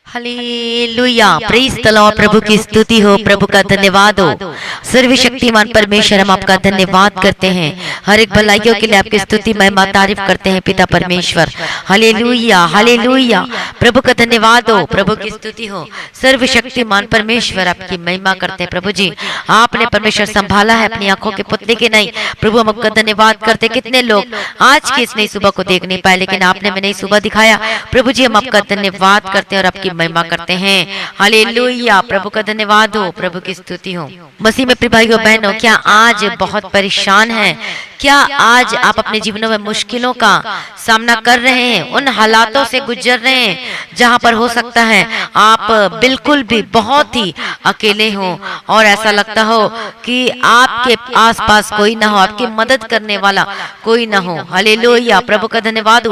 Hallelujah, praise the Lord. प्रभु की स्तुति हो, प्रभु का धन्यवाद हो। सर्वशक्तिमान परमेश्वर, हम आपका धन्यवाद करते हैं। हर एक भलाइयों के लिए आपकी स्तुति महिमा तारीफ करते हैं पिता परमेश्वर। हालेलुया हालेलुया, प्रभु का धन्यवाद हो, प्रभु की स्तुति हो। सर्वशक्तिमान परमेश्वर, आपकी महिमा करते हैं। प्रभु जी, आपने परमेश्वर संभाला है अपनी आंखों के पुतले के नहीं। प्रभु, हम आपका धन्यवाद करते। कितने लोग आज की इस नई सुबह को देख नहीं पाए, लेकिन आपने हमें नई सुबह दिखाया। प्रभु जी, हम आपका धन्यवाद करते हैं और आपकी महिमा करते हैं। हालेलुया, प्रभु का धन्यवाद हो, प्रभु की स्तुति हो। मसीह में प्रिय भाइयों बहनों, क्या आज बहुत परेशान हैं? क्या आज आप अपने जीवनों में मुश्किलों का सामना कर रहे हैं, उन हालातों से गुजर रहे हैं जहां पर हो सकता है आप बिल्कुल भी बहुत ही अकेले हो और ऐसा लगता हो कि आपके आसपास कोई ना हो, आपकी मदद करने वाला कोई ना हो। हालेलुया, प्रभु का धन्यवाद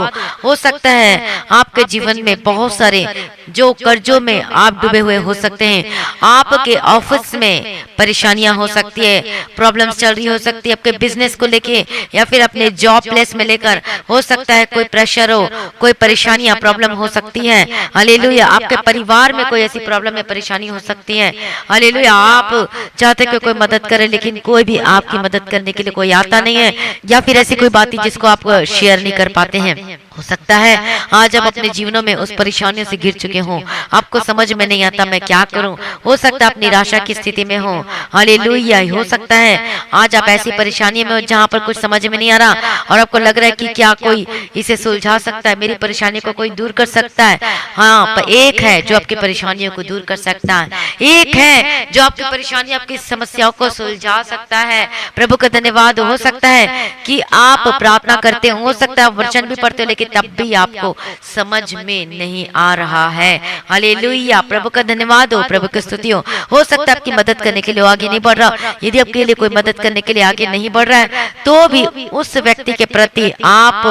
हो सकता है आपके जीवन में बहुत सारे जो कर्जों में आप डूबे हुए हो सकते हैं। आपके ऑफिस में परेशानियां हो सकती है, प्रॉब्लम्स चल रही हो सकती है आपके बिजनेस को लेके, या फिर अपने जॉब प्लेस में लेकर हो सकता है कोई प्रेशर हो, कोई परेशानियां प्रॉब्लम हो सकती है। हालेलुया, आपके परिवार में कोई ऐसी प्रॉब्लम या परेशानी हो सकती है। हालेलुया, आप चाहते कि कोई मदद करे, लेकिन कोई भी आपकी मदद करने के लिए कोई आता नहीं है, या फिर ऐसी कोई बात जिसको आप शेयर नहीं कर पाते हैं। हो सकता है आज आप अपने जीवनों में उस परेशानियों से घिर चुके हो, आपको समझ में नहीं आता मैं क्या करूं। हो सकता है आप निराशा की स्थिति में हो। हालेलुया, हो सकता है आज आप ऐसी परेशानी में हो जहां पर कुछ समझ में नहीं आ रहा और आपको लग रहा है कि क्या कोई इसे सुलझा सकता है, मेरी परेशानी को कोई दूर कर सकता है। हाँ, पर एक है जो आपकी परेशानियों को दूर कर सकता है, एक है जो आपकी परेशानी, आपकी समस्याओं को सुलझा सकता है। प्रभु का धन्यवाद। हो सकता है कि आप प्रार्थना करते हो सकता है आप वचन भी पढ़ते हो, लेकिन तब भी आपको समझ में नहीं आ रहा है। हालेलुया, प्रभु का धन्यवाद हो, प्रभु की स्तुति हो सकता है आपकी मदद करने के लिए आगे नहीं बढ़ रहा। यदि आपके लिए कोई मदद करने के लिए आगे नहीं बढ़ रहा है, तो भी उस व्यक्ति के प्रति आप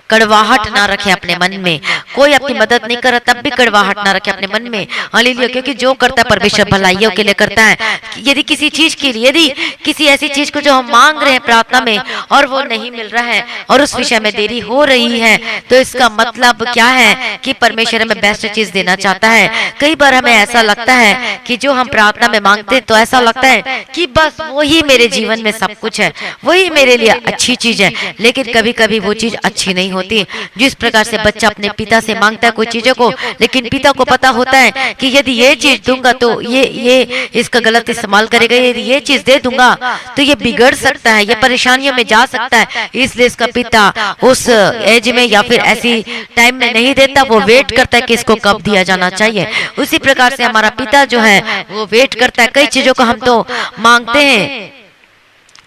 कड़वाहट ना रखें अपने मन में। कोई आपकी मदद नहीं कर रहा, तब भी कड़वाहट ना रखें अपने मन में। हालेलुया, क्योंकि जो करता है परमेश्वर भलाइयों के लिए करता है। यदि किसी चीज के लिए, यदि किसी ऐसी चीज को जो हम मांग रहे हैं प्रार्थना में और वो नहीं मिल रहा है और उस विषय में देरी हो रही है, तो इसका मतलब क्या है कि परमेश्वर हमें बेस्ट चीज देना चाहता है। कई बार हमें ऐसा लगता है कि जो हम प्रार्थना में मांगते हैं तो ऐसा लगता है कि बस वही मेरे जीवन में सब कुछ है, वही मेरे लिए अच्छी चीज है। लेकिन कभी कभी वो चीज अच्छी नहीं होती। जिस प्रकार से बच्चा अपने पिता से मांगता है कोई चीजों को, लेकिन पिता को पता होता है कि यदि ये चीज दूंगा तो ये इसका गलत इस्तेमाल करेगा, यदि ये चीज दे दूंगा तो ये बिगड़ सकता है, ये परेशानियों में जा सकता है। इसलिए इसका पिता उस एज में या फिर ऐसी टाइम में नहीं देता, वो वेट करता है कि इसको कब दिया जाना चाहिए। उसी प्रकार से हमारा पिता जो है वो वेट करता है। कई चीजों को हम तो मांगते हैं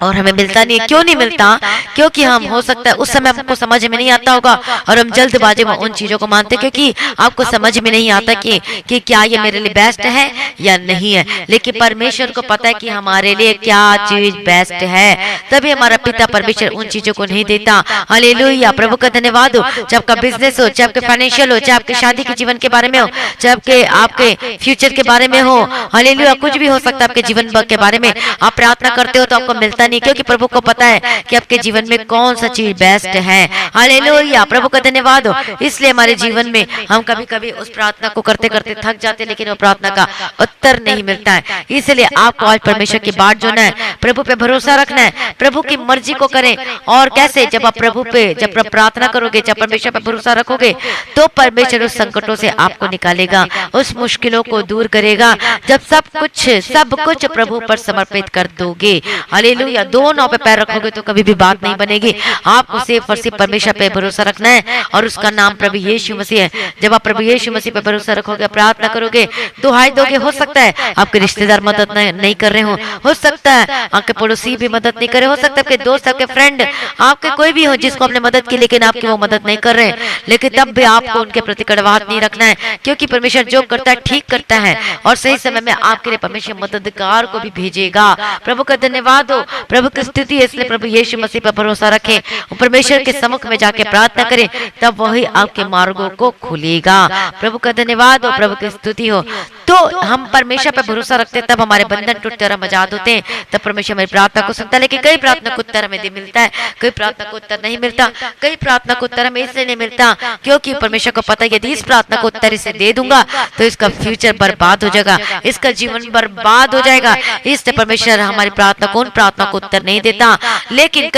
और हमें मिलता नहीं है। क्यों नहीं मिलता? क्योंकि हम हो सकता है उस समय हमको समझ में नहीं आता होगा और हम जल्दबाजी में उन चीजों को मानते, क्योंकि आपको समझ में नहीं आता कि क्या ये मेरे लिए बेस्ट है या नहीं है। लेकिन परमेश्वर को पता है कि हमारे लिए क्या चीज बेस्ट है, तभी हमारा पिता परमेश्वर उन चीजों को नहीं देता। हालेलुया, प्रभु का धन्यवाद हो। चाहे आपका बिजनेस हो, चाहे आपके फाइनेंशियल हो, चाहे आपके शादी के जीवन के बारे में हो, चाहे आपके फ्यूचर के बारे में हो। हालेलुया, कुछ भी हो सकता है आपके जीवन के बारे में। आप प्रार्थना करते हो तो आपको मिलता नहीं, क्योंकि प्रभु को पता है कि आपके जीवन में कौन सा चीज बेस्ट है। हालेलुया, प्रभु का धन्यवाद हो। इसलिए हमारे जीवन में हम कभी कभी उस प्रार्थना को करते करते थक जाते, लेकिन वो प्रार्थना का उत्तर नहीं मिलता है। इसलिए आपको आज परमेश्वर की बात जो है, प्रभु पे भरोसा रखना है, प्रभु की मर्जी को करें। और कैसे? जब आप प्रभु पे जब प्रार्थना करोगे, जब परमेश्वर पे भरोसा रखोगे, तो परमेश्वर उस संकटों से आपको निकालेगा, उस मुश्किलों को दूर करेगा। जब सब कुछ प्रभु पर समर्पित कर दोगे, हालेलुया, दो नाव पे पैर रखोगे तो कभी भी बात नहीं बनेगी। आपको सिर्फ और सिर्फ परमेश्वर पे भरोसा रखना है और उसका नाम प्रभु यीशु मसीह है। जब आप प्रभु यीशु मसीह पे भरोसा रखोगे, प्रार्थना करोगे, दुहाई दोगे, हो सकता है आपके रिश्तेदार मदद नहीं कर रहे हो सकता है आपके पड़ोसी भी मदद नहीं करे, हो सकता है आपके दोस्त, आपके फ्रेंड, आपके कोई भी हो जिसको आपने मदद की, लेकिन आपकी वो मदद नहीं कर रहे। लेकिन तब भी आपको उनके प्रति कड़वाहट नहीं रखना है, क्योंकि परमेश्वर जो करता है ठीक करता है और सही समय में आपके लिए परमेश्वर मददगार को भी भेजेगा। प्रभु का धन्यवाद हो। प्रभु की स्तुति है। इसलिए प्रभु यीशु मसीह पर भरोसा रखें, परमेश्वर के सम्मुख में जाके प्रार्थना करें, तब वही आपके मार्गों को खुलेगा। प्रभु का धन्यवाद हो, प्रभु की स्तुति हो। तो हम परमेश्वर पर भरोसा रखते हैं, तब हमारे बंधन टूटते और हम आजाद होते हैं, तब परमेश्वर हमारी प्रार्थना को सुनता है। लेकिन कई प्रार्थना को उत्तर हमें मिलता है, कई प्रार्थना को उत्तर नहीं मिलता। कई प्रार्थना को उत्तर हमें इसलिए नहीं मिलता क्योंकि परमेश्वर को पता है यदि इस प्रार्थना को उत्तर इसे दे दूंगा तो इसका फ्यूचर बर्बाद हो जाएगा, इसका जीवन बर्बाद हो जाएगा। इसलिए परमेश्वर हमारी प्रार्थना को, उन प्रार्थना को उत्तर नहीं देता। लेकिन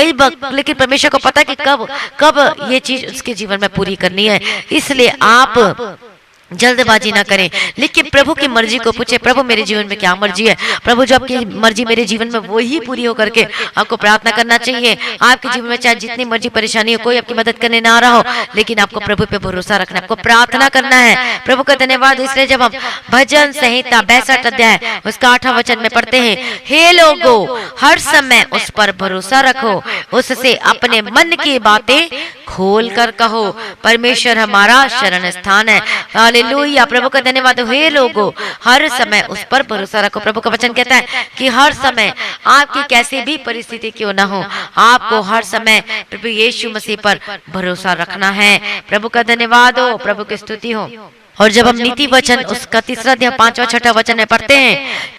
लेकिन परमेश्वर को पता है कि कब ये चीज उसके जीवन में पूरी करनी है। इसलिए आप जल्दबाजी ना करें, लेकिन प्रभु की मर्जी को पूछे, प्रभु मेरे जीवन में क्या मर्जी है। प्रभु जो आपकी मर्जी मेरे जीवन में वो ही पूरी हो करके आपको प्रार्थना करना चाहिए। आपके जीवन में चाहे जितनी मर्जी परेशानी हो, कोई आपकी मदद करने ना आ रहा हो, लेकिन आपको प्रभु पे भरोसा रखना, आपको प्रार्थना करना है। प्रभु का धन्यवाद। इसलिए जब हम भजन संहिता 62 अध्याय उसका 8वां वचन में पढ़ते हैं, हे लोगों हर समय उस पर भरोसा रखो, उससे अपने मन की बातें खोल कर कहो, परमेश्वर हमारा शरण स्थान है। हालेलुया, प्रभु का धन्यवाद। हे लोगों हर समय उस पर भरोसा रखो। प्रभु का वचन कहता है कि हर समय आपकी कैसी भी परिस्थिति क्यों ना हो, आपको हर समय प्रभु यीशु मसीह पर भरोसा रखना है। प्रभु का धन्यवाद हो, प्रभु की स्तुति हो। और जब हम नीति वचन उसका 3 अध्याय 5वां 6वां वचन में पढ़ते हैं,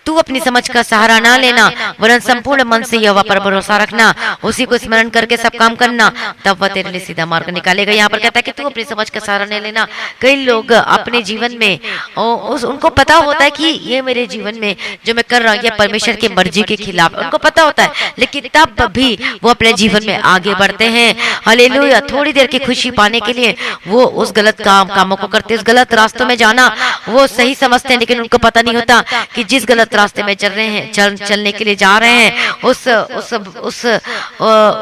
तू अपनी समझ का सहारा ना लेना, वरन संपूर्ण मन से यहोवा पर भरोसा रखना, उसी को स्मरण करके सब काम करना, तब वह तेरे लिए सीधा मार्ग निकालेगा। यहाँ पर कहता है कि तू अपनी समझ का सहारा नहीं लेना। कई लोग अपने जीवन में उनको पता होता है कि ये मेरे जीवन में जो मैं कर रहा हूँ ये परमेश्वर की मर्जी के खिलाफ, उनको पता होता है, लेकिन तब भी वो अपने जीवन में आगे बढ़ते हैं। हालेलुया, थोड़ी देर की खुशी पाने के लिए वो उस गलत कामों को करते, उस गलत रास्तों में जाना वो सही समझते हैं, लेकिन उनको पता नहीं होता कि जिस गलत रास्ते में चल रहे हैं, चलने के लिए जा रहे हैं,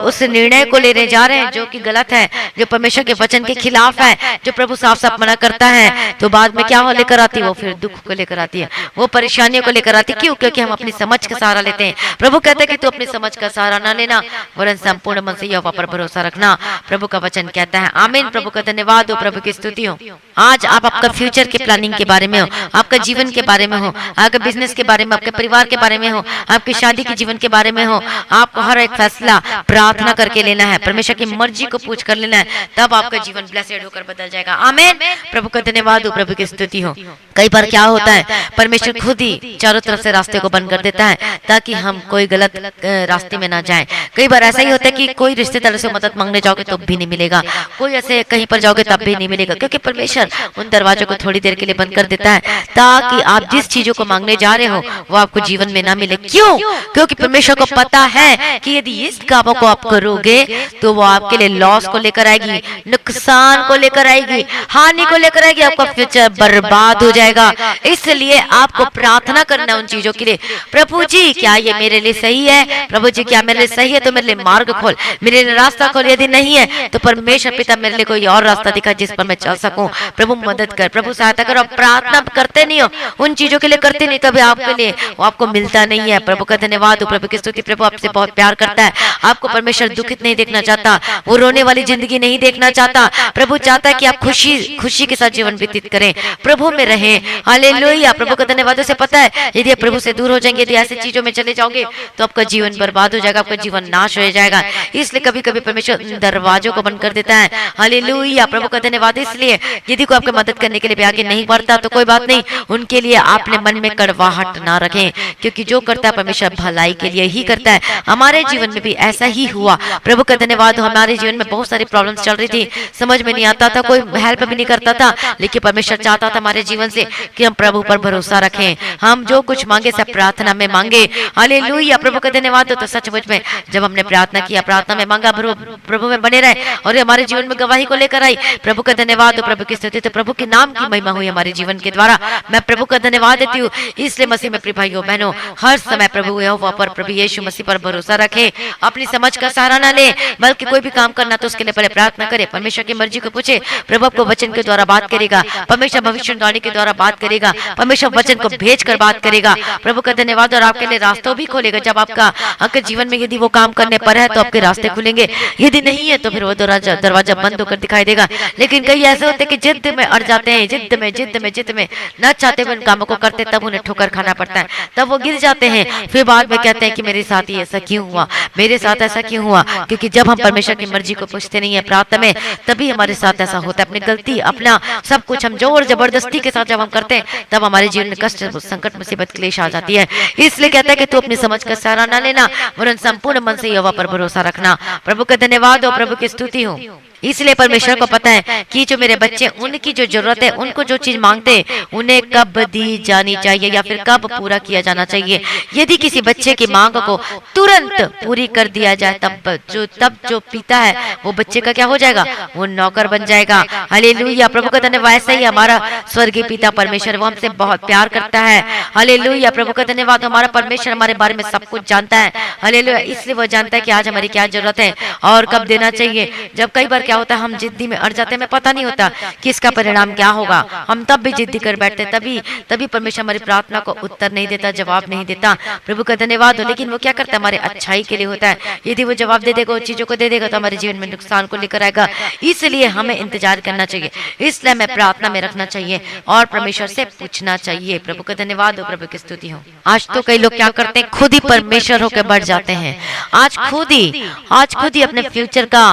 उस निर्णय को लेने जा रहे हैं जो कि गलत है, जो परमेश्वर के वचन के खिलाफ है, जो प्रभु साफ साफ मना करता है। तो बाद में क्या हो लेकर आती है, वो फिर दुख को लेकर आती है, वो परेशानियों को लेकर आती है। क्यों? क्योंकि हम अपनी समझ का सहारा लेते हैं। प्रभु कहते हैं कि तू अपनी समझ का सहारा ना लेना, वरन संपूर्ण मन से यहोवा पर भरोसा रखना। प्रभु का वचन कहता है। आमीन। प्रभु का धन्यवाद हो, प्रभु की स्तुति हो। आज आप आपका फ्यूचर के प्लानिंग के बारे में हो, आपका जीवन के बारे में हो, आपके बिजनेस के बारे में, आपके परिवार के बारे में हो, आपकी शादी के जीवन के बारे में हो, आपको हर एक फैसला प्रार्थना करके लेना है, परमेश्वर की मर्जी को पूछ कर लेना है, तब आपका जीवन ब्लेसेड होकर बदल जाएगा। आमीन। प्रभु का धन्यवाद हो, प्रभु की स्तुति हो। कई बार क्या होता है, परमेश्वर खुद ही चारों तरफ से रास्ते को बंद कर देता है ताकि हम कोई गलत रास्ते में ना जाएं। कई बार ऐसा ही होता है कि कोई रिश्तेदार से मदद मांगने जाओगे तो भी नहीं मिलेगा, कोई ऐसे कहीं पर जाओगे तब भी नहीं मिलेगा, क्योंकि परमेश्वर उन दरवाजों को थोड़ी देर के लिए बंद कर देता है ताकि आप जिस चीजों को मांगने जा रहे हो वो आपको जीवन में ना मिले। क्यों? क्योंकि परमेश्वर को पता है कि यदि इस कामों को आप करोगे तो वो आपके लिए लॉस को लेकर आएगी, नुकसान को लेकर आएगी, हानि को लेकर आएगी, आपका फ्यूचर बर्बाद हो जाएगा। इसलिए आपको प्रार्थना करना उन चीजों के लिए, प्रभु जी क्या ये मेरे लिए सही है, प्रभु जी क्या मेरे लिए सही है, तो मेरे लिए मार्ग खोल, मेरे लिए रास्ता खोल। यदि नहीं है तो परमेश्वर पिता मेरे लिए कोई और रास्ता दिखा जिस पर मैं चल सकूं। प्रभु मदद कर, प्रभु सहायता कर। प्रार्थना करते नहीं हो, उन चीजों के लिए करते नहीं, तभी आपके लिए वो आपको मिलता नहीं है। प्रभु का धन्यवाद हो, प्रभु की स्तुति। प्रभु आपसे बहुत प्यार करता है, आपको परमेश्वर दुखित नहीं देखना चाहता, वो रोने वाली जिंदगी नहीं देखना चाहता। प्रभु चाहता है कि आप खुशी के साथ जीवन व्यतीत करें, प्रभु में रहें। हालेलुया, प्रभु का धन्यवाद। उसे पता है यदि आप प्रभु से दूर हो जाएंगे, यदि ऐसी चीजों में चले जाओगे तो आपका जीवन बर्बाद हो जाएगा, आपका जीवन नाश हो जाएगा। इसलिए कभी कभी परमेश्वर दरवाजों को बंद कर देता है। हालेलुया, प्रभु का धन्यवाद। इसलिए यदि कोई आपकी मदद करने के लिए भी आगे नहीं बढ़ता तो कोई बात नहीं, उनके लिए आपने मन में कड़वाहट ना रखें, क्योंकि जो करता है परमेश्वर भलाई के लिए ही करता है। हमारे जीवन में भी ऐसा ही हुआ। प्रभु का धन्यवाद। हमारे जीवन में बहुत सारी प्रॉब्लम्स चल रही थी, समझ में नहीं आता था, कोई हेल्प भी नहीं करता था, लेकिन परमेश्वर चाहता था हमारे जीवन से कि हम प्रभु पर भरोसा रखें, हम जो कुछ मांगे सब प्रार्थना में मांगे। हालेलुया, प्रभु का धन्यवाद। तो सचमुच में जब हमने प्रार्थना किया, प्रार्थना में मांगा, प्रभु में बने रहे और हमारे जीवन में गवाही को लेकर आई। प्रभु का धन्यवाद। प्रभु की स्तुति। तो प्रभु के नाम की महिमा हुई हमारे जीवन के द्वारा। मैं प्रभु का धन्यवाद देती हूँ। इसलिए मसीह में प्रिय भाइयों बहनों, हर समय प्रभु यहोवा पर, प्रभु यीशु मसीह पर भरोसा रखें, अपनी समझ का सहारा ना ले, बल्कि कोई भी काम करना तो उसके लिए पहले प्रार्थना करे, परमेश्वर की मर्जी को पूछे। प्रभु आपको वचन के द्वारा बात करेगा, परमेश्वर भविष्यवाणी के द्वारा बात करेगा, परमेश्वर वचन को भेज कर बात करेगा। प्रभु का धन्यवाद। और आपके लिए रास्तों भी खोलेगा। जब आपके जीवन में यदि वो काम करने पर है तो आपके रास्ते खुलेंगे, यदि नहीं है तो फिर वो दरवाजा बंद होकर दिखाई देगा। लेकिन कई ऐसे होते हैं कि जिद में अड़ जाते हैं, जिद में न चाहते हुए उन कामों को करते, तब उन्हें ठोकर खाना पड़ता है, तब वो गिर जाते हैं। फिर बाद में कहते हैं कि मेरे साथ ही ऐसा क्यों हुआ, मेरे साथ ऐसा क्यों हुआ। क्योंकि जब हम परमेश्वर की मर्जी को पूछते नहीं है प्रार्थना में, तभी हमारे साथ ऐसा होता है। अपनी गलती, अपना सब कुछ हम जोर जबरदस्ती के साथ जब हम करते हैं, तब हमारे जीवन में कष्ट, संकट, मुसीबत, क्लेश आ जाती है। इसलिए कहता है कि तू अपनी समझ का सहारा ना लेना, वरन संपूर्ण मन से यहोवा पर भरोसा रखना। प्रभु का धन्यवाद हो, प्रभु की स्तुति हो। इसलिए परमेश्वर को पता है कि जो मेरे बच्चे, उनकी जो जरूरत है, उनको जो चीज मांगते हैं, उन्हें कब दी जानी चाहिए या फिर कब पूरा किया जाना चाहिए। यदि किसी बच्चे की मांग को तुरंत पूरी कर दिया जाए, तब जो पिता है वो बच्चे का क्या हो जाएगा, वो नौकर बन जाएगा। हालेलुया, प्रभु का धन्यवाद। वैसे ही हमारा स्वर्गीय पिता परमेश्वर, वो हमसे बहुत प्यार करता है। हालेलुया, प्रभु का धन्यवाद। हमारा परमेश्वर हमारे बारे में सब कुछ जानता है। हालेलुया, इसलिए वो जानता है कि आज हमारी क्या जरूरत है और कब देना चाहिए। जब कई बार क्या होता है, हम जिद्दी में अड़ जाते हैं, हमें पता नहीं होता कि इसका परिणाम क्या होगा, हम तब भी जिद्दी कर बैठते, तभी परमेश्वर हमारी प्रार्थना को उत्तर नहीं देता, जवाब नहीं देता। प्रभु का धन्यवाद हो। लेकिन वो क्या करता है, हमारे अच्छाई के लिए होता है। यदि वो जवाब दे देगा, चीजों को दे देगा, तो हमारे जीवन में नुकसान को लेकर आएगा। इसलिए हमें इंतजार करना चाहिए, इसलिए हमें प्रार्थना में रखना चाहिए और परमेश्वर से पूछना चाहिए। प्रभु का धन्यवाद हो, प्रभु की स्तुति हो। आज तो कई लोग क्या करते हैं, खुद ही परमेश्वर होकर बढ़ जाते हैं। आज खुद ही अपने फ्यूचर का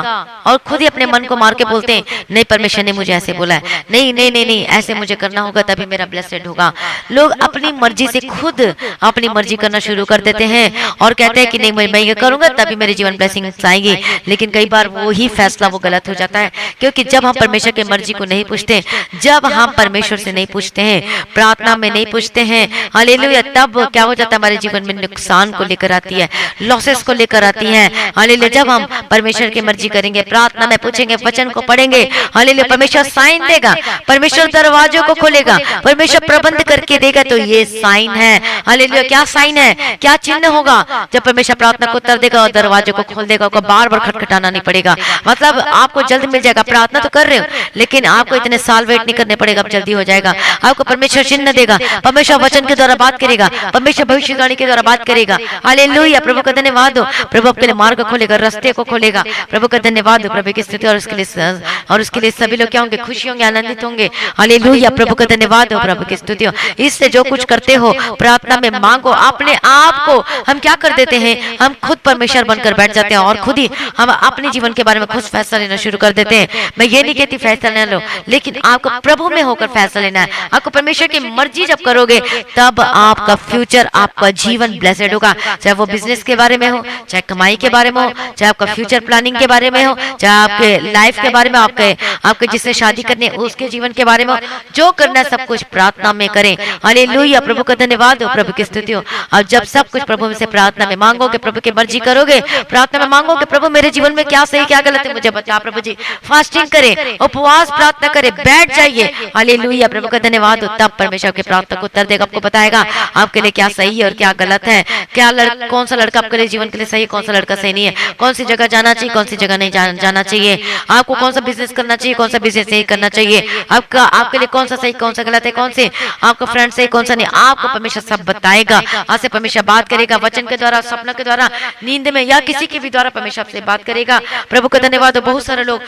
और खुद ही अपने मन को मार के बोलते हैं, नहीं परमेश्वर ने मुझे ऐसे बोला है, नहीं ऐसे मुझे करना होगा, तभी मेरा ब्लेसेड होगा। लोग अपनी मर्जी से खुद अपनी मर्जी करना शुरू कर देते हैं और कहते हैं कि नहीं मैं ये करूंगा तभी मेरे जीवन ब्लेसिंग आएगी। लेकिन कई बार वो ही फैसला वो गलत हो जाता है, क्योंकि जब हम परमेश्वर की मर्जी को नहीं पूछते, जब हम परमेश्वर से नहीं पूछते हैं, प्रार्थना में नहीं पूछते हैं, हालेलुया, तब क्या हो जाता है, हमारे जीवन में नुकसान को लेकर आती है, लॉसेस को लेकर आती है। हालेलुया, जब हम परमेश्वर की मर्जी करेंगे, प्रार्थना में पूछेंगे, वचन को पढ़ेंगे, हालेलुया, परमेश्वर साइन देगा, परमेश्वर दरवाजों को खोलेगा, परमेश्वर प्रबंध करके देगा। तो ये साइन है। हालेलुया, क्या साइन है, क्या चिन्ह होगा, जब परमेश्वर प्रार्थना को उत्तर देगा और दरवाजों को खोल देगा, आपको बार बार खटखटाना नहीं पड़ेगा। मतलब आपको जल्द मिल जाएगा। प्रार्थना तो कर रहे हो, लेकिन आपको इतने साल वेट नहीं करने पड़ेगा, अब जल्दी हो जाएगा। आपको परमेश्वर चिन्ह देगा, परमेश्वर वचन के द्वारा बात करेगा, परमेश्वर भविष्यवाणी के द्वारा बात करेगा। हालेलुया, प्रभु का धन्यवाद हो। प्रभु आपके लिए मार्ग खोलेगा, रास्ते को खोलेगा। प्रभु का धन्यवाद हो, प्रभु की स्तुति। और उसके लिए सभी लोग क्या होंगे, खुशी होंगे, आनंदित होंगे। हालेलुया, प्रभु का धन्यवाद हो, प्रभु की स्तुति हो। इससे जो कुछ करते हो प्रार्थना में मांगो, अपने आप को हम क्या कर देते हैं, हम खुद परमेश्वर बनकर बैठ जाते हैं और खुद ही हम अपने जीवन के बारे में खुद फैसला लेना शुरू कर देते हैं। मैं ये नहीं कहती फैसला ना लो, लेकिन आपको प्रभु में होकर फैसला लेना है। आपको परमेश्वर की मर्जी जब करोगे, तब आपका फ्यूचर, आपका जीवन ब्लेसेड होगा। चाहे वो बिजनेस के बारे में हो, चाहे कमाई के बारे में हो, चाहे आपका फ्यूचर प्लानिंग के बारे में हो, चाहे आपके लाइफ के बारे में, आपके जिससे शादी करने उसके जीवन के बारे में, जो करना सब कुछ प्रार्थना में करें। हालेलुया, प्रभु का धन्यवाद हो, प्रभु की स्तुति हो। और जब सब कुछ प्रभु से प्रार्थना में मांगोगे, प्रभु की मर्जी करोगे, प्रार्थना में मांगोगे, प्रभु मेरे जीवन में क्या सही क्या गलत है मुझे बता प्रभु जी। फास्टिंग करें, उपवास प्रार्थना करें, बैठ जाइए। हालेलुया, प्रभु का धन्यवाद हो। तब परमेश्वर की प्रार्थना को उत्तर देगा, आपको बताएगा आपके लिए क्या सही है और क्या गलत है, क्या कौन सा लड़का आपके लिए जीवन के लिए सही है, कौन सा लड़का सही नहीं है, कौन सी जगह जाना चाहिए, कौन सी जगह नहीं जाना चाहिए, आपको कौन सा बिजनेस करना चाहिए, कौन सा बिजनेस नहीं करना चाहिए, आपके लिए कौन सा सही कौन सा गलत है, कौन से आपका फ्रेंड सही कौन सा नहीं, आपको परमेश्वर सब बताएगा। आज से परमेश्वर बात करेगा, वचन के द्वारा, सपना के द्वारा, नींद में या किसी के भी द्वारा परमेश्वर आपसे बात करेगा। प्रभु का धन्यवाद। बहुत सारे लोग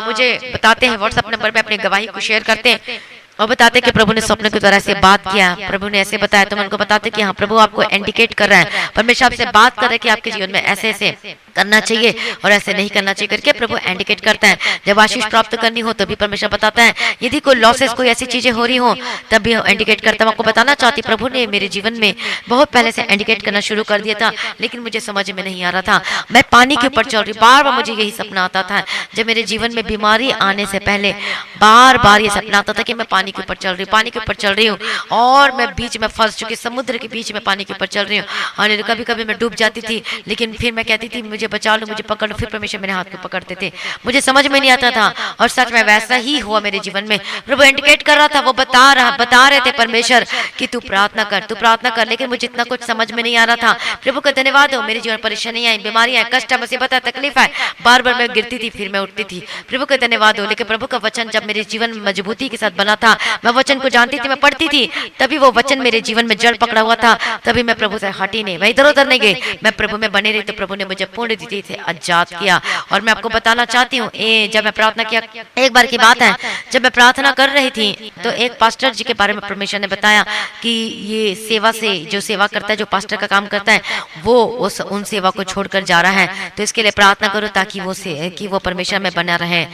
मुझे बताते हैं, व्हाट्सएप नंबर पे अपनी गवाही को शेयर करते हैं और बताते कि प्रभु ने स्वप्न के द्वारा ऐसे बात किया, प्रभु ने ऐसे बताया। तो मैं उनको बताते कि हाँ, प्रभु आपको इंडिकेट कर रहा है, परमेश्वर आपसे बात कर रहा है कि आपके जीवन में ऐसे ऐसे करना चाहिए और ऐसे नहीं करना चाहिए करके प्रभु इंडिकेट करता है। जब आशीष प्राप्त करनी हो तो भी परमेश्वर बताता है, यदि कोई लॉसेस, कोई ऐसी चीजें हो रही हो तब भी इंडिकेट करता है। आपको बताना चाहती, प्रभु ने मेरे जीवन में बहुत पहले से इंडिकेट करना शुरू कर दिया था, लेकिन मुझे समझ में नहीं आ रहा था। मैं पानी के ऊपर चल रही, बार बार मुझे यही सपना आता था। जब मेरे जीवन में बीमारी आने से पहले बार बार ये सपना आता था कि मैं पानी के ऊपर चल रही हूँ, पानी के ऊपर चल रही हूँ और मैं बीच में फंस चुकी, समुद्र के बीच में पानी के ऊपर चल रही हूँ। और कभी कभी मैं डूब जाती थी, लेकिन फिर मैं कहती थी मुझे बचा लो, मुझे पकड़ लो, फिर परमेश्वर मेरे हाथ को पकड़ते थे। मुझे समझ में नहीं आता था और सच में वैसा ही हुआ मेरे जीवन में। प्रभु इंडिकेट कर रहा था, वो बता रहे थे परमेश्वर कि तू प्रार्थना कर, लेकिन मुझे इतना कुछ समझ में नहीं आ रहा था। प्रभु का धन्यवाद हो, मेरे जीवन परेशानी आई, बीमारियां, कष्ट, मुसीबत, तकलीफ है, बार बार मैं गिरती थी, फिर मैं उठती थी। प्रभु का धन्यवाद हो। लेकिन प्रभु का वचन जब मेरे जीवन में मजबूती के साथ बना था, मैं वचन को जानती थी, मैं पढ़ती थी, तभी वो वचन मेरे जीवन में जड़ पकड़ा हुआ था, तभी मैं प्रभु से हटी नहीं, मैं इधर उधर नहीं गई, मैं प्रभु में बने रही। तो प्रभु ने मुझे पूर्ण रीति से आजाद किया। और मैं आपको बताना चाहती हूँ, जब मैं प्रार्थना किया, एक बार की बात है, जब मैं प्रार्थना कर रही थी तो एक पास्टर जी के बारे में परमेश्वर ने बताया कि ये सेवा से जो सेवा करता है, जो पास्टर का काम करता है, वो उन सेवा को छोड़कर जा रहा है, तो इसके लिए प्रार्थना करो ताकि वो परमेश्वर में बना रहे।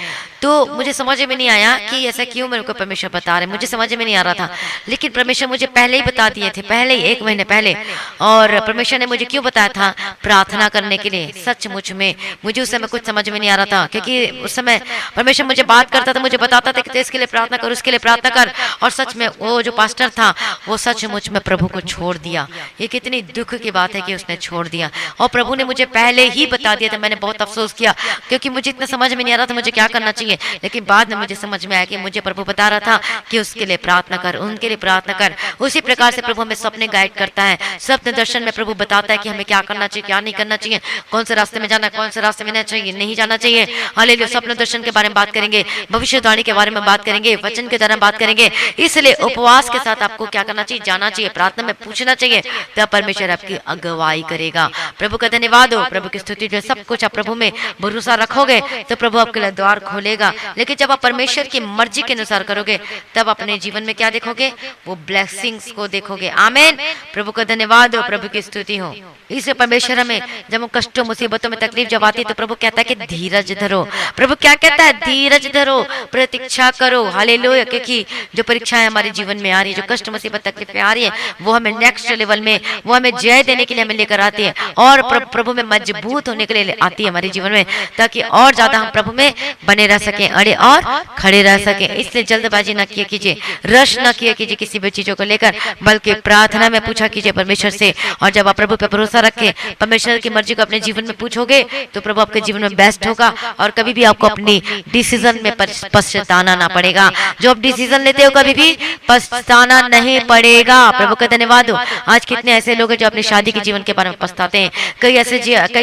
तो मुझे समझ में नहीं आया कि ऐसा क्यों मेरे को परमेश्वर बता रहे, मुझे समझ में नहीं आ रहा था, लेकिन परमेश्वर मुझे पहले ही बता दिए थे, पहले ही 1 महीने पहले। और परमेश्वर ने मुझे क्यों बताया था? प्रार्थना करने के लिए। सचमुच में मुझे उस समय कुछ समझ में नहीं आ रहा था, क्योंकि उस समय परमेश्वर मुझे बात करता था, मुझे बताता था कि इसके लिए प्रार्थना कर, उसके लिए प्रार्थना कर। और सच में वो जो पास्टर था वो सचमुच में प्रभु को छोड़ दिया। ये कितनी दुख की बात है कि उसने छोड़ दिया, और प्रभु ने मुझे पहले ही बता दिया था। मैंने बहुत अफसोस किया, क्योंकि मुझे इतना समझ में नहीं आ रहा था मुझे क्या करना चाहिए, लेकिन बाद में मुझे समझ में आया कि मुझे प्रभु बता रहा था कि उसके लिए प्रार्थना कर, उनके लिए प्रार्थना कर। उसी प्रकार से प्रभु हमें सपने गाइड करता है, स्वप्न दर्शन में प्रभु बताता है कि हमें क्या करना चाहिए, क्या नहीं करना चाहिए, कौन से रास्ते में जाना, कौन से रास्ते में नहीं जाना चाहिए। हालेलुया। स्वप्न दर्शन के बारे में बात करेंगे, भविष्यवाणी के बारे में बात करेंगे, वचन के द्वारा बात करेंगे। इसलिए उपवास के साथ आपको क्या करना चाहिए? जाना चाहिए, प्रार्थना में पूछना चाहिए, तब परमेश्वर आपकी अगुवाई करेगा। प्रभु का धन्यवाद हो, प्रभु की स्तुति जो सब कुछ आप प्रभु में भरोसा रखोगे तो प्रभु आपके लिए द्वार खोलेगा। लेकिन जब आप परमेश्वर की मर्जी के अनुसार करोगे तब अपने जीवन में क्या देखोगे? वो ब्लेसिंग्स को देखोगे। आमीन। प्रभु का धन्यवाद हो, प्रभु की स्तुति हो। इसे परमेश्वर में जब हम कष्टों मुसीबतों में तकलीफ जब आती है तो प्रभु कहता है कि धीरज धरो। प्रभु क्या कहता है? धीरज धरो, प्रतीक्षा करो। हालेलुया। क्योंकि जो परीक्षाएं हमारे जीवन में आ रही है, जो कष्ट मुसीबत तकलीफें आ रही है, वो हमें नेक्स्ट लेवल में, वो हमें जय देने के लिए हमें लेकर आती है, और प्रभु में मजबूत होने के लिए आती है हमारे जीवन में, ताकि और ज्यादा हम प्रभु में बने रह सके, अड़े और खड़े रह सके। इसलिए जल्दबाजी न किया कीजिए, रश न किया कीजिए किसी भी चीजों को लेकर, बल्कि प्रार्थना में पूछा कीजिए परमेश्वर से। और जब आप प्रभु पे भरोसा रखे, परमेश्वर की मर्जी को अपने जीवन में पूछोगे तो प्रभु आपके जीवन में बेस्ट होगा, और कभी भी आपको अपनी डिसीजन में पछताना ना पड़ेगा। जो आप डिसीजन लेते हो कभी भी पछताना नहीं पड़ेगा। प्रभु का धन्यवाद हो। आज कितने ऐसे लोग हैं जो अपनी शादी के जीवन के बारे में पछताते हैं। कई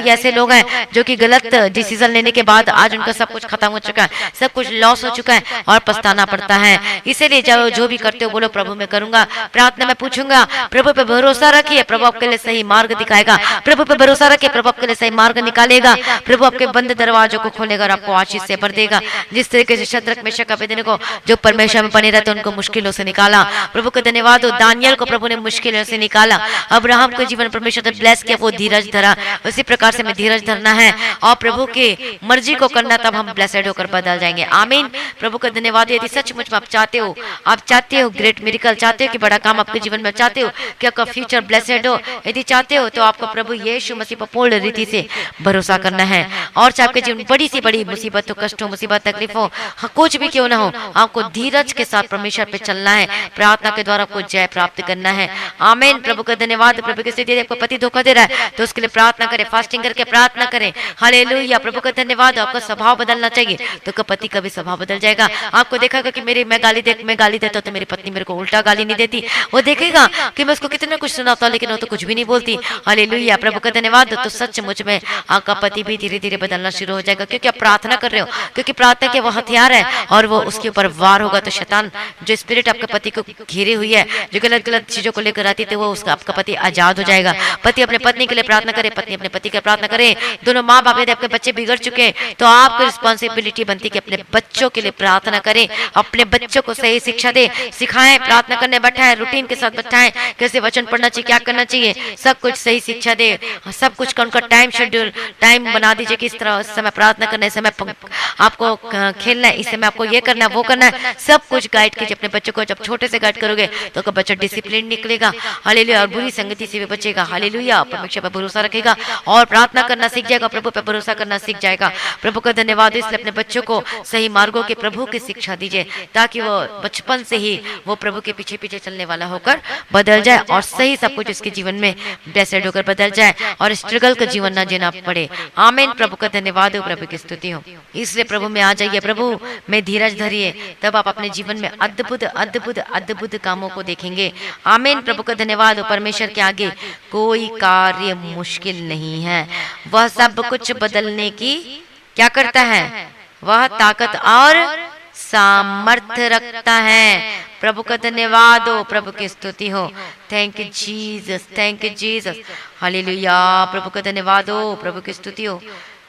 ऐसे लोग हैं जो कि गलत डिसीजन लेने के बाद आज उनका सब कुछ खत्म हो चुका है, सब कुछ लॉस हो चुका है, और पछताना पड़ता है। इसीलिए जो भी करते हो बोलो प्रभु मैं करूंगा, प्रार्थना में पूछूंगा, प्रभु पे भरोसा रखिए, प्रभु आपके लिए सही मार्ग दिखाएगा। प्रभु पे भरोसा रखिए, प्रभु आपके लिए सही मार्ग निकालेगा। प्रभु आपके बंद दरवाजों को खोलेगा और आपको आशीष से भर देगा। जिस तरीके से शद्रक मेशक अबेदनगो जो परमेश्वर में बने रहते उनको मुश्किलों से निकाला। प्रभु का धन्यवाद हो। दानियल को प्रभु ने मुश्किलों से निकाला। अब्राहम के जीवन परमेश्वर ने ब्लेस किया, वो धीरज धरा। उसी प्रकार से हमें धीरज धरना है और प्रभु के मर्जी को करना, तब हम ब्लेसेड होकर बदल जाएंगे। आमीन। प्रभु का धन्यवाद। यदि सचमुच में आप चाहते हो ग्रेट मिरेकल, चाहते हो कि बड़ा काम आपके जीवन में, चाहते हो कि आपका फ्यूचर ब्लेसेड हो, यदि चाहते हो तो आपको प्रभु यीशु मसीह पर पूर्ण रीति से भरोसा करना है। और चाहे आपके जीवन बड़ी से बड़ी मुसीबत हो, कष्ट हो, मुसीबत, तकलीफ हो, कुछ भी क्यों ना हो, आपको धीरज के साथ परमेश्वर पे चलना है। प्रार्थना के द्वारा आपको जय प्राप्त करना है। आमीन। प्रभु का धन्यवाद। प्रभु की स्थिति आपको पति धोखा दे रहा है तो उसके लिए प्रार्थना करें, फास्टिंग करके प्रार्थना करें। हालेलुया। प्रभु का धन्यवाद। आपका स्वभाव बदलना चाहिए तो पति का भी स्वभाव बदल जाएगा। आपको देखेगा कि मैं गाली देता तो मेरी पत्नी मेरे को उल्टा गाली नहीं देती। वो देखेगा कि मैं उसको कितना कुछ सुनाता हूं लेकिन वो तो कुछ भी नहीं बोलती। हालेलुया। प्रभु का धन्यवाद। तो सचमुच में आपका पति भी धीरे धीरे बदलना शुरू हो जाएगा, क्योंकि आप प्रार्थना कर रहे हो, क्योंकि प्रार्थना के वो हथियार है और वो उसके ऊपर वार होगा। तो शैतान जो स्पिरिट आपके पति को घेरे हुई है, जो गलत गलत चीजों को लेकर आती है, वो उसका आपका पति आजाद हो जाएगा। पति अपने पत्नी के लिए प्रार्थना करे, पत्नी अपने पति के लिए प्रार्थना करे। दोनों माँ बाप यदि आपके बच्चे बिगड़ चुके हैं तो आपकी रिस्पॉन्सिबिलिटी बनती है कि अपने बच्चों के लिए प्रार्थना करें, अपने बच्चों को सही शिक्षा दे, सिखाएं, प्रार्थना करने बैठाएं, रूटीन के साथ बैठाएं, कैसे वचन पढ़ना चाहिए, क्या करना चाहिए, सब कुछ सही शिक्षा दे। सब कुछ का उनका टाइम शेड्यूल, टाइम बना दीजिए कि इस तरह इस समय प्रार्थना करना, इस समय आपको खेलना है, इस समय आपको ये करना है, वो करना है। सब कुछ गाइड कीजिए अपने बच्चों को। जब छोटे से गाइड करोगे तो आपका बच्चा डिसिप्लिन निकलेगा। हालेलुया। और बुरी संगति से भी बचेगा। हालेलुया। परमेश्वर पर भरोसा रखेगा और प्रार्थना करना सीख जाएगा, प्रभु पर भरोसा करना सीख जाएगा। प्रभु का धन्यवाद। इसलिए अपने बच्चों को सही मार्गों के प्रभु की शिक्षा दीजिए, ताकि वो बचपन से ही वो प्रभु के पीछे पीछे चलने वाला होकर बदल जाए और सही सब कुछ उसके जीवन में ब्लेसेड होकर बदल जाए और स्ट्रगल का जीवन ना जीना पड़े। आमीन। प्रभु का धन्यवाद हो, प्रभु की स्तुति हो। इसलिए प्रभु में आ जाइए, प्रभु में धीरज धरिए, तब आप अपने जीवन में अद्भुत अद्भुत अद्भुत कामों को देखेंगे। आमीन। प्रभु का धन्यवाद हो। परमेश्वर के आगे कोई कार्य मुश्किल नहीं है। वह सब कुछ बदलने की क्या करता है? वह ताकत और सामर्थ्य रखता है। प्रभु का धन्यवाद हो, प्रभु की स्तुति हो। Thank you Jesus, thank you Jesus, hallelujah. प्रभु का धन्यवाद हो, प्रभु की स्तुति हो।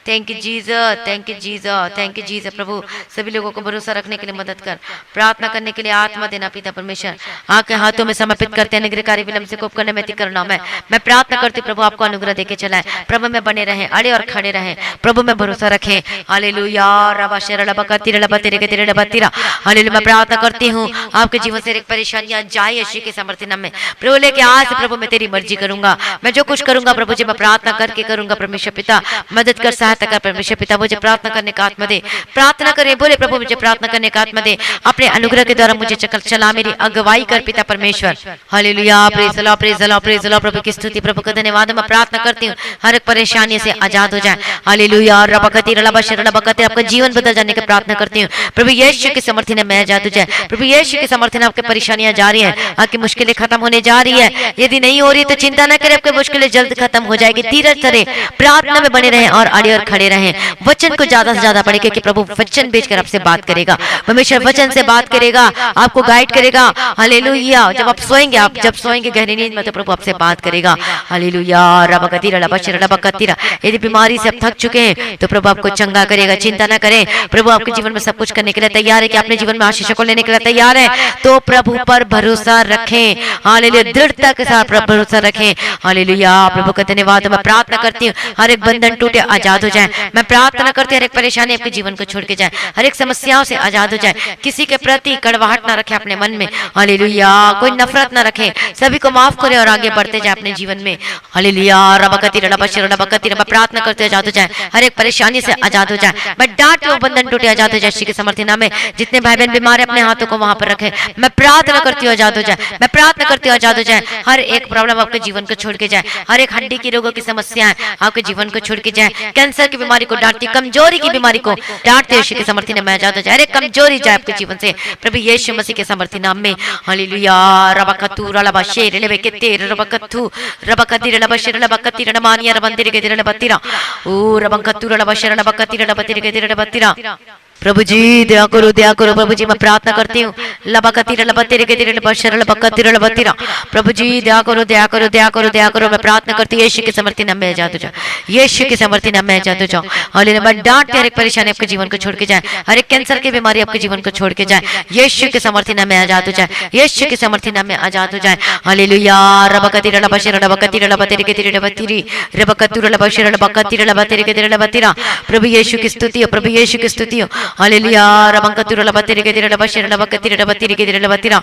Thank you Jesus, thank you Jesus, thank you Jesus. प्रभु सभी लोगों को भरोसा रखने के लिए मदद कर, प्रार्थना करने के लिए आत्मा देना पिता परमेश्वर। आपके हाथों में समर्पित करते हैं। निग्रहकारी विलंब से कोप करने में करना मैं प्रार्थना करती हूँ प्रभु आपको अनुग्रह देके चलाएं। प्रभु में बने रहें, अड़े और खड़े रहें, प्रभु में भरोसा रखें। हालेलुया। रबा शेरा रबा कतीरा रबा तेरे के तेरे रबा तीरा। हालेलुया। मैं प्रार्थना करती हूँ आपके जीवन से एक परेशानियां जाए यीशु के समर्थन में। प्रभु लेके आज से प्रभु मैं तेरी मर्जी करूंगा। मैं जो कुछ करूंगा प्रभु जी मैं प्रार्थना करके करूंगा। परमेश्वर पिता मदद कर, सहायता कर। परमेश्वर पिता मुझे प्रार्थना करने का आत्मा दे। प्रार्थना करें, बोले प्रभु मुझे प्रार्थना करने का आत्मा दे। अपने अनुग्रह के द्वारा मुझे चला, मेरी अगुवाई कर पिता परमेश्वर। Hallelujah. Praise the Lord, praise the Lord, praise the Lord. प्रभु की स्तुति, प्रभु का धन्यवाद। मैं प्रार्थना करती हूँ हर एक परेशानी से आजाद हो जाए। हालेलुया। रबकती रबशर रबकती, आपका जीवन बदल जाने की प्रार्थना करती हूँ। प्रभु यीशु के समर्थन में मैं आजाद हो जाए। प्रभु यीशु के समर्थन में आपकी परेशानियां जा रही है, आपकी मुश्किलें खत्म होने जा रही है। यदि नहीं हो रही तो चिंता न करें, आपकी मुश्किलें जल्द खत्म हो जाएगी। धीरज धरे, प्रार्थना में बने रहें और अड़े और खड़े रहें। वचन को ज्यादा से ज्यादा पढ़े, क्योंकि प्रभु वचन भेजकर आपसे बात करेगा। परमेश्वर वचन से बात करेगा, आपको गाइड करेगा। हालेलुया। जब आप सोएंगे, आप जब सोएंगे गहरी नींद में, तो प्रभु आपसे बात करेगा। हालेलुया। रबकतीरा रबशर रबकतीरा। यदि बीमारी से आप थक चुके हैं तो प्रभु आपको चंगा करेगा। चिंता न करें, प्रभु आपके जीवन में सब कुछ करने के लिए तैयार है। कि अपने जीवन में आशीषों को लेने के लिए तैयार है, तो प्रभु पर भरोसा रखें। हालेलुया। दृढ़ता के साथ भरोसा रखें। हालेलुया। प्रभु का धन्यवाद। मैं प्रार्थना करती हूँ हर एक बंधन टूटे, आजाद हो जाए। मैं प्रार्थना करती हूँ हर एक परेशानी आपके जीवन को छोड़ के जाए, हर एक समस्याओं से आजाद हो जाए। किसी के प्रति कड़वाहट ना रखे अपने मन में। हालेलुया। कोई नफरत ना रखे, सभी को माफ करे और आगे बढ़ते जाए अपने जीवन में। हालेलुया। रबकती रबशर रबकती। मैं प्रार्थना करते आजाद हो जाए, हर एक परेशानी से आजाद हो जाए। मैं डांट लो, बंधन टूटे, आजाद हो जाए यीशु के समर्थन में। जितने भाई बहन बीमार है अपने हाथों को वहां पर रखे। मैं प्रार्थना करती हूँ आजाद हो जाए। मैं प्रार्थना करती हूँ आजाद हो जाए। हर एक प्रॉब्लम आपके जीवन को छोड़ के जाए, हर एक हड्डी की रोगों की समस्याएं आपके जीवन को छोड़ के जाए। कैंसर की बीमारी को डांटती, कमजोरी की बीमारी को डांटते यीशु के समर्थन में आजाद हो जाए। अरे कमजोरी जाए आपके जीवन से प्रभु यीशु मसीह के समर्थन नाम में। हालेलुया। रबकतु रबशेर लेबेकेते रबकतु रबकती रबशेर रबकती रमानिया रबंदिर के रबतीरा। ओ रबकतु रबशेर रबकती रबतीर के रबतीरा। प्रभु जी दया करो, दया करो। प्रभु जी मैं प्रार्थना करती हूँ लबकती रबतीर के रबशेर लबकती रबतीरा। प्रभु जी दया करो, दया करो, दया करो, दया करो। मैं प्रार्थना करती हूँ यीशु के समर्थन नाम में आजाद हो जाओ, यीशु के समर्थन नाम में आजाद हो जाओ। हालेलुया। मैं डांटते हर एक परेशानी आपके जीवन को छोड़ के जाए, हर एक कैंसर की बीमारी आपके जीवन को छोड़ के जाए। यीशु के समर्थन नाम में आजाद हो जाए, यीशु के समर्थन नाम में आजाद हो जाए। हालेलुया। रबकती रबशेर रबकती रबतीर के रबतीरी रबकतु रबशेर रबकती रबतीर के रबतीरा। प्रभु यीशु की स्तुति हो, प्रभु यीशु की स्तुति हो। हालेलुया। रबकतु रबतीर के रबशेर रबकती रबतीर के रबतीरा।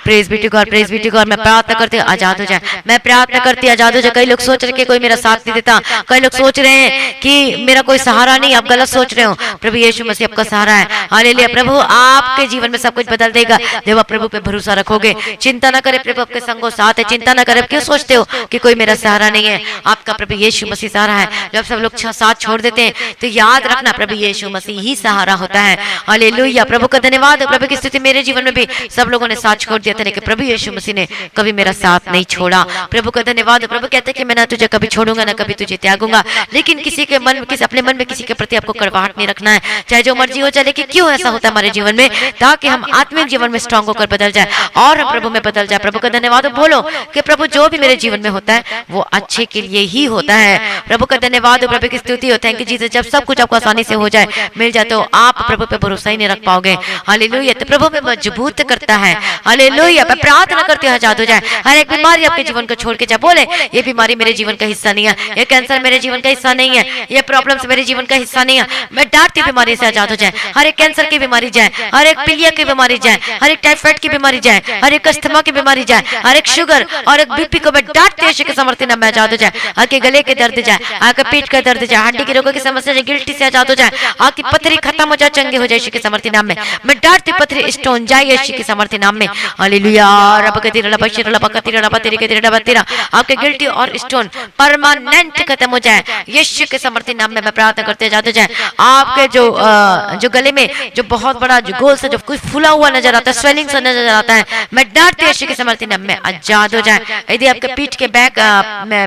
Praise be to God, praise be to God. मैं प्रार्थना करती हूँ आजाद हो जाए। मैं प्रार्थना करती हूँ आजाद हो जाए। कई लोग सोच रहे हैं कि कोई मेरा साथ नहीं देता, कई लोग सोच रहे हैं कि मेरा कोई सहारा नहीं। आप गलत सोच रहे हो, प्रभु यीशु मसीह आपका सहारा है। हालेलुया। प्रभु आपके जीवन में सब कुछ बदल देगा जब आप प्रभु पे भरोसा रखोगे। चिंता ना करे, प्रभु आपके संगो साथ है। चिंता ना करे, क्यों सोचते हो कि कोई मेरा सहारा नहीं है। आपका प्रभु यीशु मसीह सहारा है। जब सब लोग साथ छोड़ देते हैं तो याद रखना प्रभु यीशु मसीह ही सहारा होता है। हालेलुया। प्रभु का धन्यवाद। प्रभु की स्तुति। मेरे जीवन में भी सब लोगों ने साथ छोड़ दिया था, लेकिन प्रभु यीशु मसीह ने कभी मेरा साथ नहीं छोड़ा। प्रभु का धन्यवाद। प्रभु कहते हैं कि मैं ना तुझे कभी छोड़ूंगा ना कभी तुझे त्यागूंगा। लेकिन किसी के मन में, अपने मन में किसी के प्रति आपको कड़वाहट नहीं रखना है, चाहे जो मर्जी हो जाए। लेकिन क्यों ऐसा होता है हमारे जीवन में, ताकि हम आत्मिक जीवन में स्ट्रांग होकर बदल जाए और हम प्रभु में बदल जाए। प्रभु का धन्यवाद। बोलो कि प्रभु जो भी मेरे जीवन में होता है वो अच्छे के लिए ही होता है। प्रभु का धन्यवाद। प्रभु की स्तुति हो। Thank you Jesus. जब सब कुछ आपको आसानी से हो जाए, मिल जाए, तो आप प्रभु पे भरोसा ही नहीं रख पाओगे। हालेलुया। तो प्रभु में मजबूत करता है। हालेलुया। मैं प्रार्थना करती हूँ आजाद हो जाए। हर एक बीमारी आपके जीवन को छोड़ के जाए। बोले ये बीमारी मेरे जीवन का हिस्सा नहीं है, ये कैंसर मेरे जीवन का हिस्सा नहीं है, ये प्रॉब्लम्स मेरे जीवन का हिस्सा नहीं है। मैं डांटती बीमारी से आजाद हो जाए। हर एक कैंसर की बीमारी जाए, हर एक पीलिया की बीमारी जाए, हर एक टाइफाइड की बीमारी जाए, हर एक अस्थमा की बीमारी जाए, हर एक शुगर और एक बीपी को मैं डांटती यीशु के समर्थन में आजाद हो जाए। आपके गले के दर्द जाए, आपके पीठ का दर्द जाए, हड्डी के रोगों की समस्या जाए, गिल्टी से आजाद हो जाए। आपकी पथरी खत्म हो जाए, चंगे हो जाए यीशु के समर्थन नाम में। मैं डांटती पथरी स्टोन जाए यीशु के समर्थन नाम में। हालेलुया। रबकती रबशेर रबकती रबतीर के रबतीरा। आपके गिल्टी और स्टोन परमानेंट खत्म हो जाए यीशु के समर्थन नाम में। मैं प्रार्थना करते आजाद हो जाए। आपके जो गले में जो बहुत बड़ा जो गोल सा जो कुछ फूला हुआ नजर आता है, स्वेलिंग सा नजर आता है, मैं डांटती यीशु के समर्थन नाम में आजाद हो जाए। यदि आपके पीठ के बैक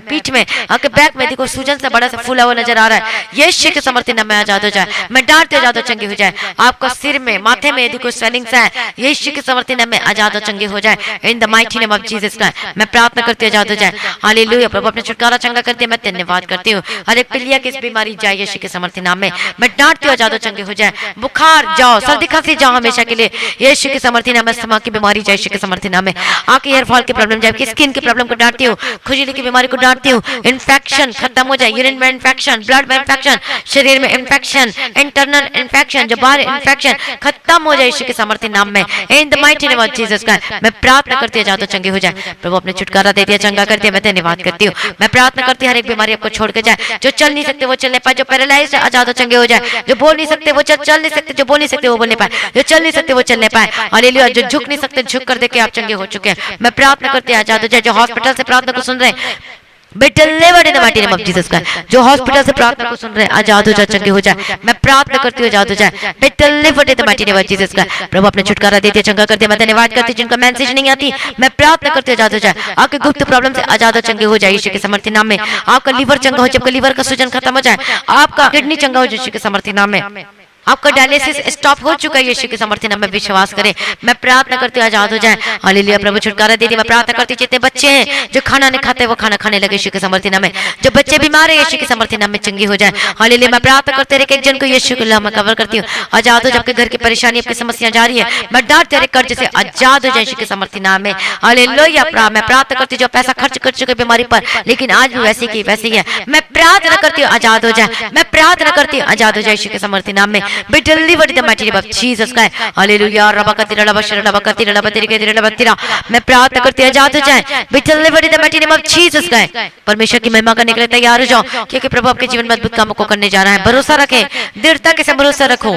पीठ में आपके बैक में देखो सूजन सा बड़ा सा फूला हुआ नजर आ रहा है, यीशु के समर्थन नाम में आजाद हो जाए। मैं डांटते आजाद हो, चंगी हो हो जाए। आपका सिर में, माथे में यदि कोई स्वेलिंग्स है, यीशु के समर्थी नाम में आजाद और चंगे हो जाए। इन the mighty name of Jesus Christ मैं प्रार्थना करती हूँ आजाद हो जाए। हालेलुया प्रभु अपने छुटकारा चंगा करते हैं, मैं धन्यवाद करती हूँ। हर एक पिलिया की इस बीमारी जाए यीशु के समर्थी नाम में मैं डांटती हूँ आजाद और चंगे हो जाए। बुखार जाओ, सर्दी खांसी जाओ हमेशा के लिए यीशु के समर्थी नाम में। अस्थमा की बीमारी जाए यीशु के समर्थी नाम में। आंख हेयर फॉल की प्रॉब्लम जाए, स्किन की प्रॉब्लम को डांटती हूँ। खुजली की बीमारी को डांटती हूँ। इन्फेक्शन खत्म हो जाए, यूरिन में इन्फेक्शन, ब्लड में इन्फेक्शन, शरीर में इन्फेक्शन, इंटरनल इन्फेक्शन, जो बाहर इन्फेक्शन खत्म हो जाए यीशु के समर्थी नाम में। इन the mighty name of Jesus Christ मैं प्रार्थना करती हूँ आजाद और चंगे हो जाए। प्रभु अपने छुटकारा देती है, चंगा करती है, मैं धन्यवाद करती हूँ। मैं प्रार्थना करती हूँ हर एक बीमारी आपको छोड़ के जाए। जो चल नहीं सकते वो चलने पाए, जो पैरालाइज्ड है आजाद और चंगे हो जाए। जो बोल नहीं सकते वो चल नहीं सकते, जो बोल नहीं सकते वो बोलने पाए, जो चल नहीं सकते वो चलने पाए। हालेलुया जो झुक नहीं सकते झुक कर देके आप चंगे हो चुके हैं। मैं प्रार्थना करती हूँ आजाद हो जाए। जो हॉस्पिटल से प्रार्थना को सुन रहे हैं be delivered in the mighty name of Jesus Christ, जो हॉस्पिटल से प्रार्थना को सुन रहे हैं आजाद हो जाए, चंगे हो जाए। मैं प्रार्थना करती हूँ आजाद हो जाए। Be delivered in the mighty name of Jesus Christ प्रभु अपने छुटकारा देती है, चंगा करती है, मैं धन्यवाद करती हूँ। जिनका मैसेज नहीं आती मैं प्रार्थना करती हूँ आजाद हो जाए। आपके गुप्त प्रॉब्लम से आजाद और चंगे हो जाए यीशु के समर्थी नाम में। आपका लीवर चंगा हो जाए, आपका लीवर का सूजन खत्म हो जाए, आपका किडनी चंगा हो जाए यीशु के समर्थी नाम में। आपका डायलिसिस स्टॉप हो चुका है यीशु के समर्थी नाम में, विश्वास करें। मैं प्रार्थना करती हूँ आजाद हो जाए। हालेलुया प्रभु छुटकारा दे दी। मैं प्रार्थना करती हूँ जितने बच्चे हैं जो खाना नहीं खाते वो खाना खाने लगे यीशु के समर्थी नाम में। जो बच्चे बीमार है यीशु के समर्थी नाम में चंगी हो जाए। हालेलुया मैं प्रार्थना करते रहे एक जन को यीशु के नाम में कवर करती हूँ आजाद हो जाए। आपके घर की परेशानी आपकी समस्या जारी है, मैं डांटते रहे कर्ज से आजाद हो जाए यीशु के समर्थी नाम में। हालेलुया मैं प्रार्थना करती हूँ जो पैसा खर्च कर चुके बीमारी पर लेकिन आज भी वैसी की वैसी है, मैं प्रार्थना करती हूँ आजाद हो जाए। मैं प्रार्थना करती हूँ आजाद हो जाए यीशु के समर्थी नाम में। Be delivered in the mighty name of Jesus Christ. Hallelujah रबकतिरा रबशर रबकतिरा रबतिरिके रबतिरा मैं प्रार्थना करती हूँ आजाद हो जाए। Be delivered in the mighty name of Jesus Christ. परमेश्वर की महिमा करने के लिए तैयार हो जाओ क्योंकि प्रभु आपके जीवन में अद्भुत कामों को करने जा रहा है। भरोसा रखें, दृढ़ता के साथ भरोसा रखो।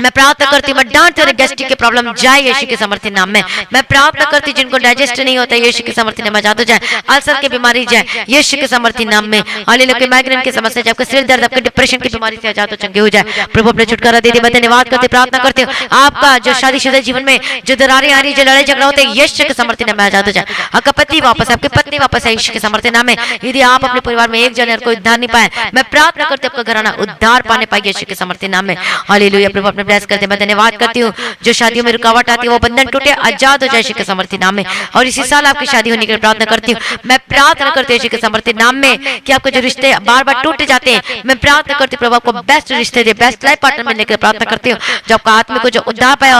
मैं प्रार्थना करती हूँ मैं डांटते रहे गैस्ट्रिक की प्रॉब्लम जाए यीशु के समर्थी नाम में। मैं प्रार्थना करती हूँ जिनको डाइजेस्ट नहीं होता यीशु के समर्थी नाम में आजाद हो जाए। अल्सर की बीमारी जाए यीशु के समर्थी नाम में। हालेलुया माइग्रेन की समस्या जाए, आपके सिर दर्द, आपके डिप्रेशन की बीमारी से आजाद हो चंगे हो जाए। प्रभु अपने छुटकारा दे दे। मैं धन्यवाद करते प्रार्थना करते हो आपका जो शादीशुदा जीवन में जो दरारें आ रही, जो लड़ाई झगड़ा होते हैं यीशु के समर्थी नाम में आजाद हो जाए। आपका पति वापस, आपकी पत्नी वापस है यीशु के समर्थी नाम में। यदि आप अपने परिवार में एक जन कोई उद्धार नहीं पाए मैं प्रार्थना करती हूँ आपका घराना उद्धार पाने पाए यीशु के समर्थी नाम में। हालेलुया प्रभु अपने ब्लेस करते मैं धन्यवाद करती हूँ। जो शादियों में रुकावट आती है वो बंधन टूटे, आजाद हो जाए यीशु के समर्थी नाम में। और इसी साल आपकी शादी होने की प्रार्थना करती हूँ। मैं प्रार्थना करती हूँ यीशु के समर्थी नाम में कि आपके जो रिश्ते बार बार टूटे जाते हैं मैं प्रार्थना करती हूँ प्रभु आपको बेस्ट रिश्ते दे, बेस्ट लाइफ पार्टनर मिलने की प्रार्थना करती हूँ। जो आपका आत्मा को जो उद्धार पाया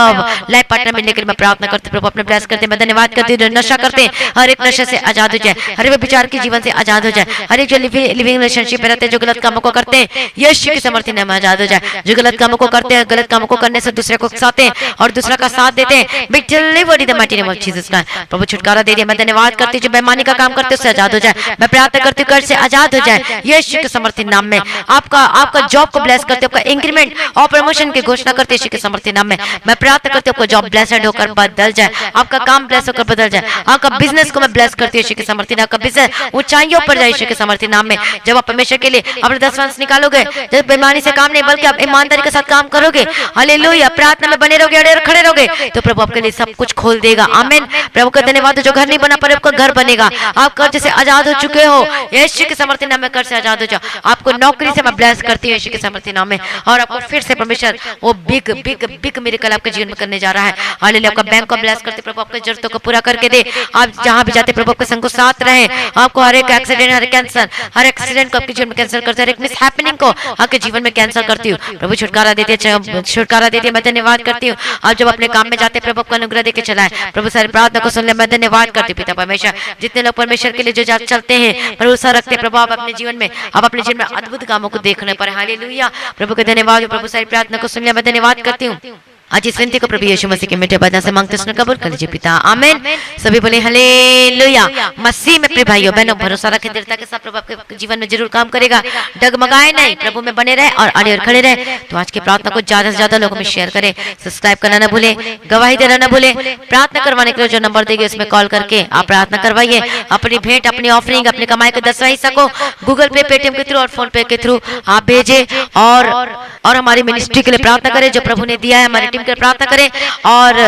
लाइफ पार्टनर मिलने के लिए मैं प्रार्थना करती हूँ। प्रभु अपने ब्लेस करते मैं धन्यवाद करती हूँ। नशा करते हर एक नशे से आजाद हो जाए, हर एक विचार के जीवन से आजाद हो जाए, हर एक जो लिविंग रिलेशनशिप में रहते हैं जो गलत कामों को करते हैं यीशु के समर्थी नाम में आजाद हो जाए। जो गलत कामों को करते हैं, गलत कामों को करने से दूसरे को उकसाते हैं और दूसरा का साथ देते हैं be delivered in the mighty name of Jesus Christ. प्रभु छुटकारा दे दे। मैं धन्यवाद करती हूँ जो बेईमानी का काम करते उससे आजाद हो जाए। मैं प्रार्थना करती हूँ कर्ज से आजाद हो जाए यीशु के समर्थी नाम में। आपका जॉब को ब्लेस करते, आपका इंक्रीमेंट और प्रमोशन की घोषणा करते यीशु के समर्थी नाम में। मैं प्रार्थना करती हूँ आपको जॉब ब्लेस्ड होकर बदल जाए, आपका काम ब्लेस होकर बदल जाए, आपका बिजनेस को मैं ब्लेस करती हूँ यीशु के समर्थी नाम। आपका बिजनेस ऊंचाइयों पर जाए यीशु के समर्थी नाम में। जब आप परमेश्वर के लिए अपने दशवांश निकालोगे, जब बेईमानी से काम नहीं बल्कि आप ईमानदारी के साथ काम करोगे, हालेलुया प्रार्थना में बने रहोगे, अड़े खड़े रहोगे तो प्रभु आपके लिए सब कुछ खोल देगा। आमीन। प्रभु का धन्यवाद। जो घर नहीं बना पर आपका घर बनेगा। आप कर्ज से आजाद हो चुके हो यीशु के समर्थी नाम में, कर्ज से आजाद हो जाओ। आपको नौकरी से मैं ब्लेस करती हूँ यीशु के समर्थी नाम में। और आपको फिर से परमेश्वर वो बिग बिग बिग मिरेकल आपके जीवन में करने जा रहा है। हालेलुया आपका बैंक को ब्लेस करते प्रभु आपकी जरूरतों को पूरा करके दे। आप जहां भी जाते प्रभु आपके संग को साथ रहे। आपको हर एक एक्सीडेंट, हर कैंसर, हर एक्सीडेंट को आपके जीवन में कैंसिल करते, हर एक मिस हैपनिंग को आपके जीवन में कैंसिल करती हूँ। प्रभु छुटकारा देते, छुटकारा देते मैं धन्यवाद करती हूँ। आप जब अपने काम में जाते प्रभु आपको अनुग्रह देके चलाए। प्रभु सारी प्रार्थना को सुन ले मैं धन्यवाद करती हूँ पिता परमेश्वर। जितने लोग परमेश्वर के लिए जो चलते हैं भरोसा रखते प्रभु आप अपने जीवन में, आप अपने जीवन में अद्भुत कामों को देखने पर। हालेलुया प्रभु का धन्यवाद। प्रभु सारी प्रार्थना को सुन ले मैं धन्यवाद करती हूँ। आज इस विनती को प्रभु यीशु मसीह के मीठे वचन से मांगते सुन कबूल कर लीजिए पिता। आमीन। सभी बोले हालेलुया। मसीह में प्रिय भाइयों बहनों भरोसा रखें, दृढ़ता के साथ प्रभु आपके जीवन में जरूर काम करेगा। डगमगाए नहीं, प्रभु में बने रहे और अड़े और खड़े रहे। तो आज की प्रार्थना को ज्यादा से ज्यादा लोगों में शेयर करें, सब्सक्राइब करना ना भूले, गवाही देना ना भूले। प्रार्थना करवाने के लिए जो नंबर देंगे उसमें कॉल करके आप प्रार्थना करवाइए। अपनी भेंट, अपनी ऑफरिंग, अपनी कमाई का 10वां हिस्सा को गूगल पे, पेटीएम के थ्रू और फोन पे के थ्रू आप भेजे और हमारी मिनिस्ट्री के लिए प्रार्थना करें जो प्रभु ने दिया है। हमारी टीम टीम के लिए प्रार्थना करें, और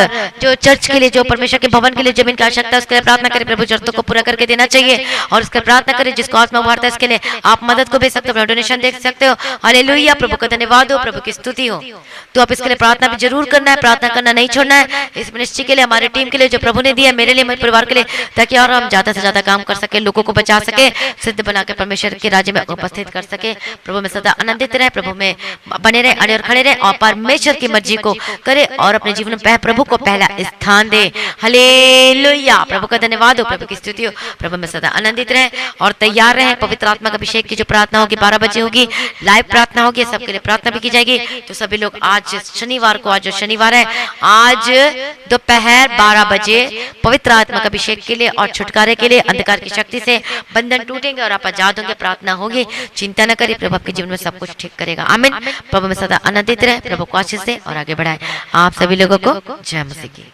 जो चर्च के लिए, जो परमेश्वर के भवन के लिए जमीन की आवश्यकता है उसके लिए प्रार्थना करें। प्रभु जरूरतों को पूरा करके देना चाहिए, और उसके लिए प्रार्थना करें। जिसको आत्मा उभारता है इसके लिए आप मदद को भेज सकते हो, डोनेशन दे सकते हो। हालेलुया, प्रभु का धन्यवाद हो, प्रभु की स्तुति हो। तो आप इसके लिए प्रार्थना भी जरूर करना है, प्रार्थना करना नहीं छोड़ना है। इस मिनिस्ट्री के लिए, हमारे टीम के लिए जो प्रभु ने दिया, मेरे लिए, मेरे परिवार के लिए, ताकि और हम ज्यादा से ज्यादा काम कर सके, लोगों को बचा सके, सिद्ध बना के परमेश्वर के राज्य में उपस्थित कर सके। प्रभु में सदा आनंदित रहे, प्रभु में बने रहे, अड़े और खड़े रहे, और परमेश्वर की मर्जी को करे, और अपने जीवन में प्रभु को पहला स्थान दे। हालेलुया, प्रभु का धन्यवाद हो, प्रभु की स्तुति हो। प्रभु में सदा आनंदित रहे और तैयार रहे। पवित्र आत्मा का अभिषेक की जो प्रार्थना होगी 12 बजे होगी, लाइव प्रार्थना होगी, सबके लिए प्रार्थना भी की जाएगी। तो सभी लोग आज शनिवार को, आज जो शनिवार है, आज दोपहर 12 बजे पवित्र आत्मा का अभिषेक के लिए और छुटकारे के लिए, अंधकार की शक्ति से बंधन टूटेंगे और आप आजाद होंगे। प्रार्थना होगी, चिंता न करिए, प्रभु आपके जीवन में सब कुछ ठीक करेगा। आमीन। प्रभु में सदा आनंदित रहे, प्रभु को आशीष दे और आगे बढ़ाए। आप सभी लोगों को जय मसीह की।